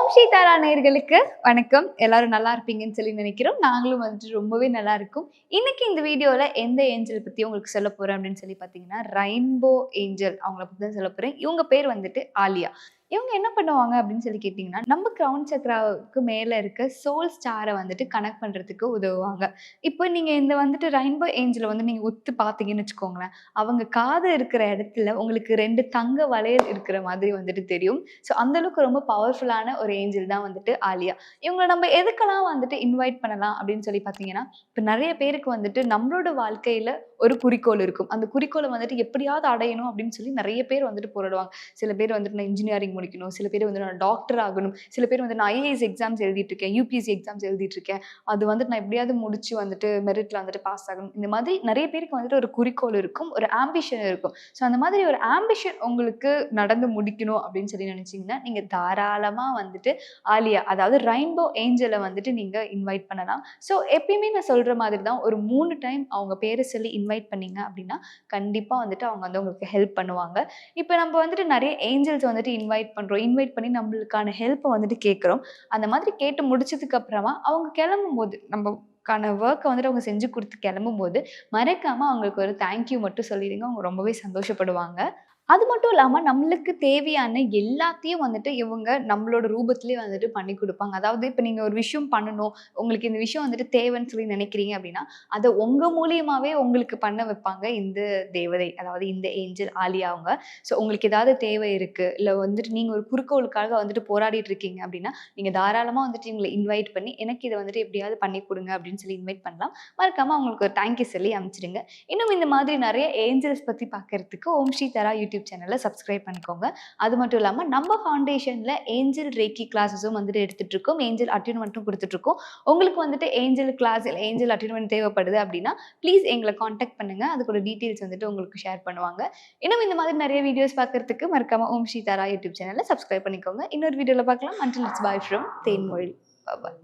ஓம் ஸ்ரீ தாரா நேயர்களுக்கு வணக்கம். எல்லாரும் நல்லா இருப்பீங்கன்னு சொல்லி நினைக்கிறோம். நாங்களும் வந்துட்டு ரொம்பவே நல்லா இருக்கோம். இன்னைக்கு இந்த வீடியோல எந்த ஏஞ்சல் பத்தி உங்களுக்கு சொல்லப் போறேன் அப்படின்னு சொல்லி பார்த்தீங்கன்னா, ரெயின்போ ஏஞ்சல் அவங்கள பத்தி தான் சொல்லப் போறேன். இவங்க பேர் வந்துட்டு ஆலியா. இவங்க என்ன பண்ணுவாங்க அப்படின்னு சொல்லி கேட்டீங்கன்னா, நம்ம கிரவுன் சக்ராவுக்கு மேல இருக்க சோல் ஸ்டார வந்துட்டு கனெக்ட் பண்றதுக்கு உதவுவாங்க. இப்போ நீங்க இந்த வந்துட்டு ரெயின்போ ஏஞ்சல வந்து நீங்க உத்து பார்த்தீங்கன்னு வச்சுக்கோங்களேன், அவங்க காது இருக்கிற இடத்துல உங்களுக்கு 2 தங்க வளையல் இருக்கிற மாதிரி வந்துட்டு தெரியும். ஸோ அந்த அளவுக்கு ரொம்ப பவர்ஃபுல்லான ஒரு ஏஞ்சல் தான் வந்துட்டு ஆலியா. இவங்கள நம்ம எதுக்கெல்லாம் வந்துட்டு இன்வைட் பண்ணலாம் அப்படின்னு சொல்லி பார்த்தீங்கன்னா, இப்ப நெறைய பேருக்கு வந்துட்டு நம்மளோட வாழ்க்கையில ஒரு குறிக்கோள் இருக்கும். அந்த குறிக்கோள வந்துட்டு எப்படியாவது அடையணும் அப்படின்னு சொல்லி நெறைய பேர் வந்துட்டு போராடுவாங்க. சில பேர் வந்துட்டு நான் இன்ஜினியரிங் முடிக்கணும். சில பேர் வந்து நான் டாக்டர் ஆகணும். சில பேர் வந்து நான் ஐஏஎஸ் எக்ஸாம்ஸ் எழுதிட்டு இருக்கேன். யுபிஎஸ்சி எக்ஸாம்ஸ் எழுதிட்டு இருக்கேன். அது வந்துட்டு நான் எப்படியாவது முடிச்சு வந்துட்டு மெரிட்ல வந்துட்டு பாஸ் ஆகணும். இந்த மாதிரி நெறைய பேருக்கு வந்துட்டு ஒரு குறிக்கோள் இருக்கும். ஒரு ஆம்பிஷன் இருக்கும். ஸோ அந்த மாதிரி ஒரு ஆம்பிஷன் உங்களுக்கு நடந்து முடிக்கணும் அப்படின்னு சொல்லி நினைச்சீங்கன்னா, நீங்க தாராளமா வந்துட்டு ஆலியா, அதாவது ரெயின்போ ஏஞ்சல வந்துட்டு நீங்க இன்வைட் பண்ணலாம். ஸோ எப்பயுமே நான் சொல்ற மாதிரி தான் ஒரு 3 டைம் அவங்க பேர சொல்லி இன்வைட் பண்ணீங்க அப்படின்னா, கண்டிப்பா வந்துட்டு அவங்க வந்து உங்களுக்கு ஹெல்ப் பண்ணுவாங்க. இப்ப நம்ம வந்துட்டு நெறைய ஏஞ்சல்ஸ் வந்துட்டு இன்வைட் பண்றோம். இன்வைட் பண்ணி நம்மளுக்கான ஹெல்ப்ப வந்துட்டு கேட்கிறோம். அந்த மாதிரி கேட்டு முடிச்சதுக்கு அப்புறமா அவங்க கிளம்பும்போது நமக்கான வொர்க்க வந்துட்டு அவங்க செஞ்சு குடுத்து கிளம்பும்போது, மறக்காம அவங்களுக்கு ஒரு தேங்க் யூ மட்டும் சொல்லிடுங்க. அவங்க ரொம்பவே சந்தோஷப்படுவாங்க. அது மட்டும் இல்லாம நம்மளுக்கு தேவையான எல்லாத்தையும் வந்துட்டு இவங்க நம்மளோட ரூபத்திலே வந்துட்டு பண்ணி குடுப்பாங்க. அதாவது இப்ப நீங்க ஒரு விஷயம் பண்ணணும், உங்களுக்கு இந்த விஷயம் வந்துட்டு தேவைன்னு சொல்லி நினைக்கிறீங்க அப்படின்னா, அத உங்க மூலியமாவே உங்களுக்கு பண்ண வைப்பாங்க இந்த தேவதை. அதாவது இந்த ஏஞ்சல் ஆலியா அவங்க. ஸோ உங்களுக்கு ஏதாவது தேவை இருக்கு, இல்ல வந்துட்டு நீங்க ஒரு குறிக்கோளுக்காக வந்துட்டு போராடிட்டு இருக்கீங்க அப்படின்னா, நீங்க தாராளமா வந்துட்டு இவங்கள இன்வைட் பண்ணி, எனக்கு இத வந்துட்டு எப்படியாவது பண்ணி குடுங்க அப்படின்னு சொல்லி இன்வைட் பண்ணலாம். மறக்காம அவங்களுக்கு ஒரு தேங்க் யூ சொல்லி அனுப்பிச்சிடுங்க. இன்னும் இந்த மாதிரி நெறைய ஏஞ்சல்ஸ் பத்தி பார்க்கறதுக்கு ஓம் ஸ்ரீ தரா யூடியூப் சேனல சப்ஸ்கிரைப் பண்ணிக்கோங்க. அது மட்டும் இல்லாம நம்ம ஃபவுண்டேஷன்ல ஏஞ்சல் ரேக்கி கிளாஸஸும் வந்துட்டு எடுத்துட்டு இருக்கோம். ஏஞ்சல் அட்யூன்மென்ட்டும் குடுத்துட்டு இருக்கோம். உங்களுக்கு வந்துட்டு ஏஞ்சல் கிளாஸ் இல்ல ஏஞ்சல் அட்யூன்மென்ட் தேவைப்படுது அப்படின்னா, ப்ளீஸ் எங்கள கான்டாக்ட் பண்ணுங்க. அதுக்கூட டீட்டெயில்ஸ் வந்துட்டு உங்களுக்கு ஷேர் பண்ணுவாங்க. இன்னும் இந்த மாதிரி நெறைய வீடியோஸ் பார்க்கறதுக்கு மறக்காம ஓம் ஸ்ரீ தாரா யூடியூப் சேனல சப்ஸ்கிரைப் பண்ணிக்கோங்க. இன்னொரு வீடியோல பார்க்கலாம். Until it's bye from Thenmozhi. Bye.